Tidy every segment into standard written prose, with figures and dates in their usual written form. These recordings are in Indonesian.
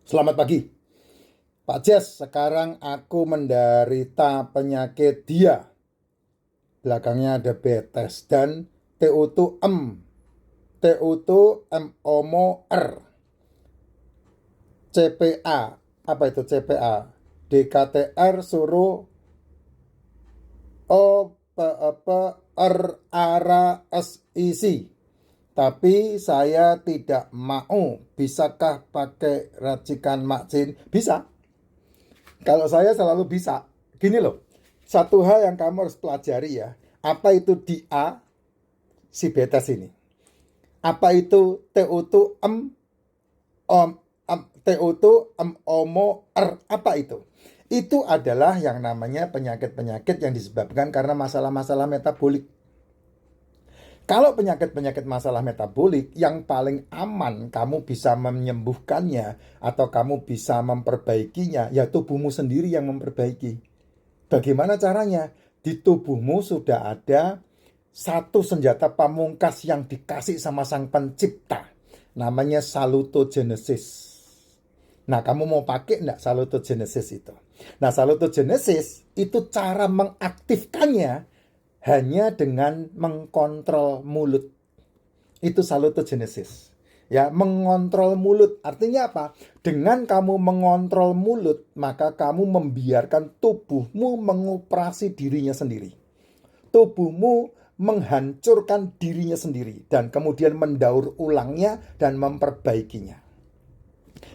Selamat pagi, Pak Jas. Sekarang aku menderita penyakit dia. Belakangnya ada betes dan TU2M. TU2M Omo R. CPA. Apa itu CPA? DKTR suruh O P P R ARA SIC. Tapi saya tidak mau. Bisakah pakai racikan makcin? Bisa. Kalau saya selalu bisa. Gini loh, satu hal yang kamu harus pelajari ya. Apa itu DA, si betes ini? Apa itu TU2M, TU2M Omo R? Apa itu? Itu adalah yang namanya penyakit-penyakit yang disebabkan karena masalah-masalah metabolik. Kalau penyakit-penyakit masalah metabolik, yang paling aman kamu bisa menyembuhkannya atau kamu bisa memperbaikinya, ya tubuhmu sendiri yang memperbaiki. Bagaimana caranya? Di tubuhmu sudah ada satu senjata pamungkas yang dikasih sama sang pencipta. Namanya salutogenesis. Nah, kamu mau pakai enggak salutogenesis itu? Nah, salutogenesis itu cara mengaktifkannya hanya dengan mengkontrol mulut. Itu salutogenesis. Ya, mengontrol mulut. Artinya apa? Dengan kamu mengontrol mulut, maka kamu membiarkan tubuhmu mengoperasi dirinya sendiri. Tubuhmu menghancurkan dirinya sendiri dan kemudian mendaur ulangnya dan memperbaikinya.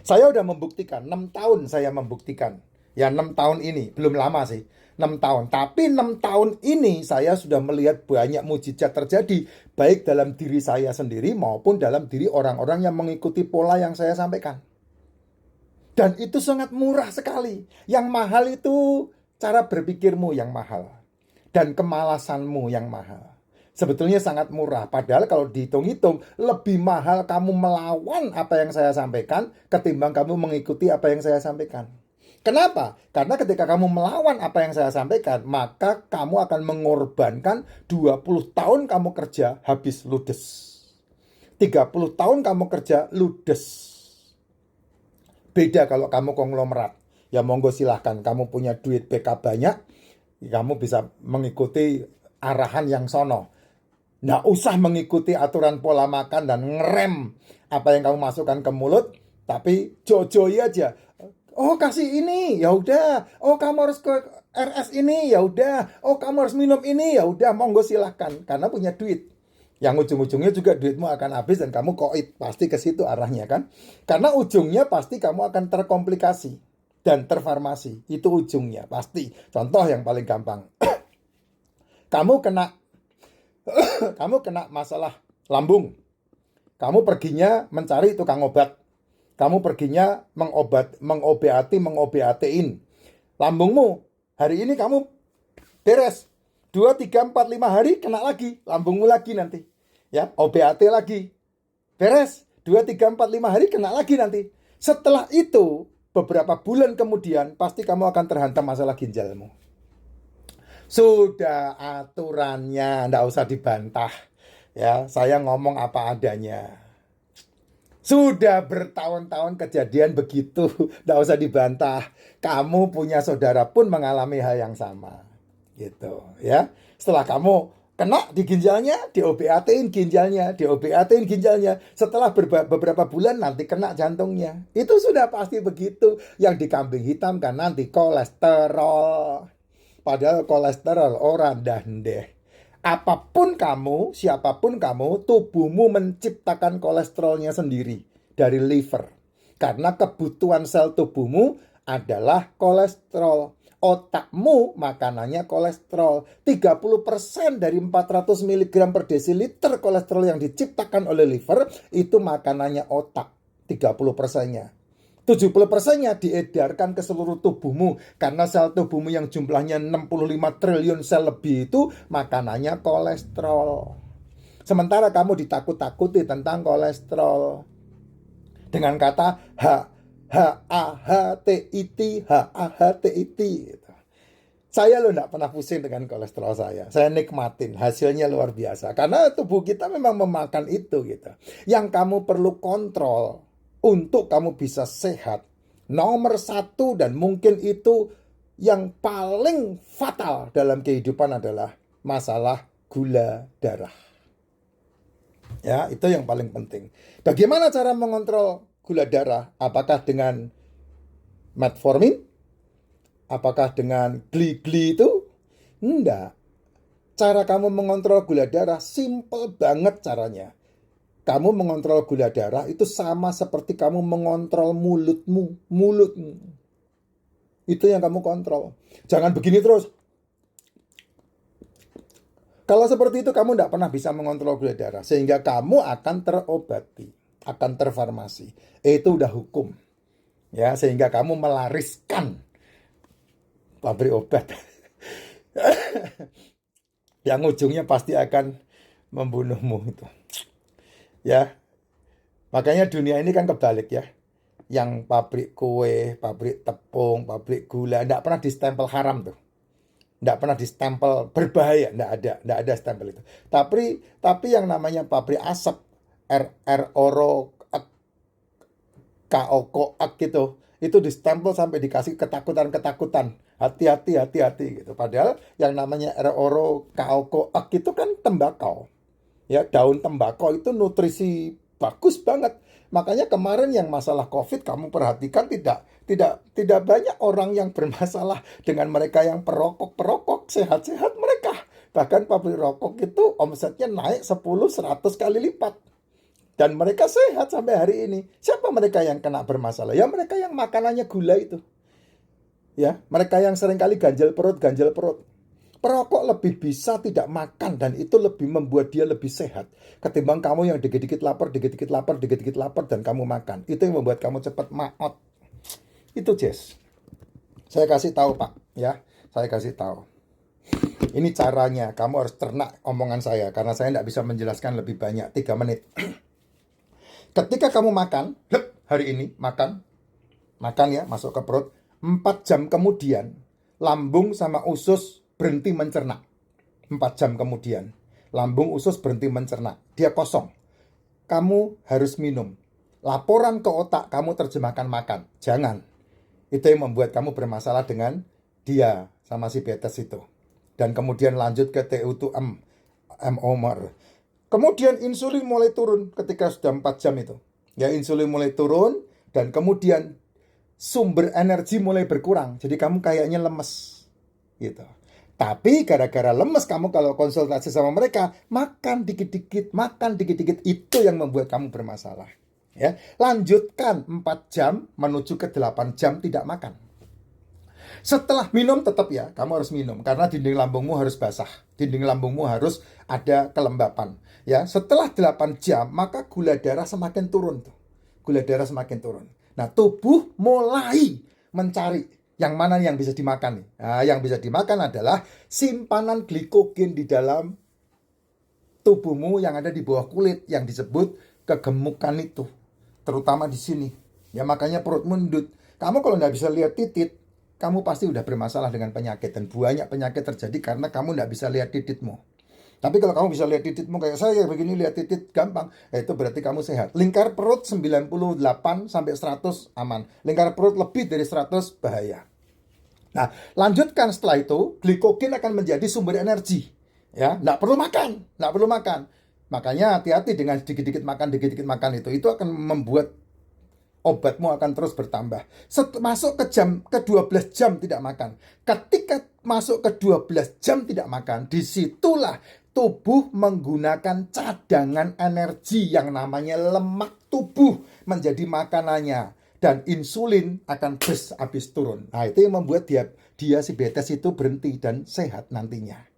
Saya udah membuktikan, 6 tahun saya membuktikan. Ya 6 tahun ini, belum lama sih, 6 tahun. Tapi 6 tahun ini saya sudah melihat banyak mujizat terjadi, baik dalam diri saya sendiri maupun dalam diri orang-orang yang mengikuti pola yang saya sampaikan. Dan itu sangat murah sekali. Yang mahal itu cara berpikirmu yang mahal. Dan kemalasanmu yang mahal. Sebetulnya sangat murah. Padahal kalau dihitung-hitung, lebih mahal kamu melawan apa yang saya sampaikan ketimbang kamu mengikuti apa yang saya sampaikan. Kenapa? Karena ketika kamu melawan apa yang saya sampaikan, maka kamu akan mengorbankan 20 tahun kamu kerja habis ludes. 30 tahun kamu kerja ludes. Beda kalau kamu konglomerat. Ya monggo silahkan, kamu punya duit BK banyak, kamu bisa mengikuti arahan yang sono. Nggak usah mengikuti aturan pola makan dan ngerem apa yang kamu masukkan ke mulut, tapi jojoi aja. Oh kasih ini, ya udah. Oh kamu harus ke RS ini, ya udah. Oh kamu harus minum ini, ya udah. Monggo silahkan, karena punya duit. Yang ujung-ujungnya juga duitmu akan habis dan kamu koit, pasti ke situ arahnya kan. Karena ujungnya pasti kamu akan terkomplikasi dan terfarmasi. Itu ujungnya pasti. Contoh yang paling gampang. Kamu kena kamu kena masalah lambung. Kamu perginya mencari tukang obat. Kamu perginya mengobatin lambungmu. Hari ini kamu beres. 2, 3, 4, 5 hari kena lagi. Lambungmu lagi nanti. Ya, OBAT lagi. Beres. 2, 3, 4, 5 hari kena lagi nanti. Setelah itu, beberapa bulan kemudian, pasti kamu akan terhantam masalah ginjalmu. Sudah aturannya, nggak usah dibantah. Ya, saya ngomong apa adanya. Sudah bertahun-tahun kejadian begitu, nggak usah dibantah. Kamu punya saudara pun mengalami hal yang sama, gitu ya. Setelah kamu kena di ginjalnya, diobatin ginjalnya, diobatin ginjalnya. Setelah beberapa bulan nanti kena jantungnya. Itu sudah pasti begitu. Yang dikambing hitamkan nanti kolesterol. Padahal kolesterol orang deh. Apapun kamu, siapapun kamu, tubuhmu menciptakan kolesterolnya sendiri dari liver. Karena kebutuhan sel tubuhmu adalah kolesterol. Otakmu makanannya kolesterol. 30% dari 400 mg per desiliter kolesterol yang diciptakan oleh liver itu makanannya otak. 30%-nya. 70%-nya diedarkan ke seluruh tubuhmu. Karena sel tubuhmu yang jumlahnya 65 triliun sel lebih itu makanannya kolesterol. Sementara kamu ditakut-takuti tentang kolesterol dengan kata HAHTIT. Saya loh gak pernah pusing dengan kolesterol saya. Saya nikmatin, hasilnya luar biasa. Karena tubuh kita memang memakan itu gitu. Yang kamu perlu kontrol untuk kamu bisa sehat Nomor satu dan mungkin itu yang paling fatal dalam kehidupan adalah masalah gula darah. Ya, itu yang paling penting. Bagaimana cara mengontrol gula darah? Apakah dengan metformin? Apakah dengan gli-gli itu? Enggak. Cara kamu mengontrol gula darah simple banget caranya. Kamu mengontrol gula darah itu sama seperti kamu mengontrol mulutmu. Mulutmu. Itu yang kamu kontrol. Jangan begini terus. Kalau seperti itu kamu tidak pernah bisa mengontrol gula darah. Sehingga kamu akan terobati. Akan terfarmasi. Itu udah hukum. Ya, sehingga kamu melariskan pabrik obat. Yang ujungnya pasti akan membunuhmu itu. Ya, makanya dunia ini kan kebalik ya. Yang pabrik kue, pabrik tepung, pabrik gula, tidak pernah distempel haram tuh. Tidak pernah distempel berbahaya, tidak ada stempel itu. Tapi yang namanya pabrik asap, oro, koak gitu, itu distempel sampai dikasih ketakutan. Hati-hati gitu. Padahal yang namanya oro, koak itu kan tembakau. Ya, daun tembakau itu nutrisi bagus banget. Makanya kemarin yang masalah COVID kamu perhatikan tidak banyak orang yang bermasalah dengan mereka yang perokok sehat-sehat mereka. Bahkan pabrik rokok itu omsetnya naik 10-100 kali lipat. Dan mereka sehat sampai hari ini. Siapa mereka yang kena bermasalah? Ya mereka yang makanannya gula itu. Ya, mereka yang seringkali ganjel perut. Perokok lebih bisa tidak makan dan itu lebih membuat dia lebih sehat ketimbang kamu yang dikit-dikit lapar dan kamu makan. Itu yang membuat kamu cepat maot. Itu Jess. Saya kasih tahu Pak, ya. Saya kasih tahu. Ini caranya. Kamu harus ternak omongan saya karena saya tidak bisa menjelaskan lebih banyak. 3 menit. Ketika kamu makan, hari ini makan ya, masuk ke perut. 4 jam kemudian lambung sama usus berhenti mencerna. 4 jam kemudian lambung usus berhenti mencerna. Dia kosong. Kamu harus minum. Laporan ke otak kamu terjemahkan makan. Jangan. Itu yang membuat kamu bermasalah dengan dia sama si betes itu. Dan kemudian lanjut ke TU2M, MOMR. Kemudian insulin mulai turun ketika sudah 4 jam itu. Ya, insulin mulai turun dan kemudian sumber energi mulai berkurang. Jadi kamu kayaknya lemes. Gitu. Tapi gara-gara lemes kamu kalau konsultasi sama mereka, makan dikit-dikit, itu yang membuat kamu bermasalah. Ya, lanjutkan 4 jam menuju ke 8 jam tidak makan. Setelah minum tetap ya, kamu harus minum karena dinding lambungmu harus basah. Dinding lambungmu harus ada kelembapan. Ya, setelah 8 jam maka gula darah semakin turun tuh. Gula darah semakin turun. Nah, tubuh mulai mencari yang mana yang bisa dimakan nih. Nah, yang bisa dimakan adalah simpanan glikogen di dalam tubuhmu yang ada di bawah kulit yang disebut kegemukan itu. Terutama di sini. Ya makanya perut mendut. Kamu kalau nggak bisa lihat titik, kamu pasti udah bermasalah dengan penyakit. Dan banyak penyakit terjadi karena kamu nggak bisa lihat titikmu. Tapi kalau kamu bisa lihat titikmu kayak saya begini, lihat titik gampang, itu berarti kamu sehat. Lingkar perut 98 sampai 100 aman. Lingkar perut lebih dari 100 bahaya. Nah, lanjutkan setelah itu, glikogen akan menjadi sumber energi. Ya, nggak perlu makan. Makanya hati-hati dengan dikit-dikit makan itu akan membuat obatmu akan terus bertambah. Masuk ke 12 jam tidak makan. Ketika masuk ke 12 jam tidak makan, disitulah tubuh menggunakan cadangan energi yang namanya lemak tubuh menjadi makanannya. Dan insulin akan habis turun. Nah, itu yang membuat dia si betes itu berhenti dan sehat nantinya.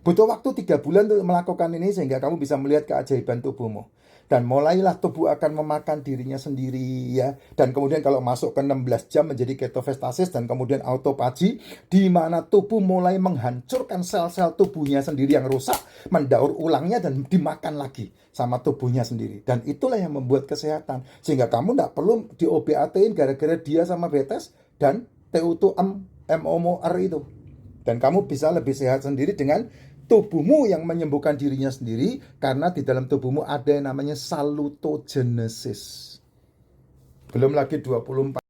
Butuh waktu 3 bulan untuk melakukan ini sehingga kamu bisa melihat keajaiban tubuhmu. Dan mulailah tubuh akan memakan dirinya sendiri ya. Dan kemudian kalau masuk ke 16 jam menjadi ketostasis dan kemudian autophagy, di mana tubuh mulai menghancurkan sel-sel tubuhnya sendiri yang rusak, mendaur ulangnya dan dimakan lagi sama tubuhnya sendiri. Dan itulah yang membuat kesehatan. Sehingga kamu tidak perlu di OBAT-in gara-gara dia sama betes dan TU2M, MOMR itu. Dan kamu bisa lebih sehat sendiri dengan tubuhmu yang menyembuhkan dirinya sendiri karena di dalam tubuhmu ada yang namanya salutogenesis. Belum lagi 24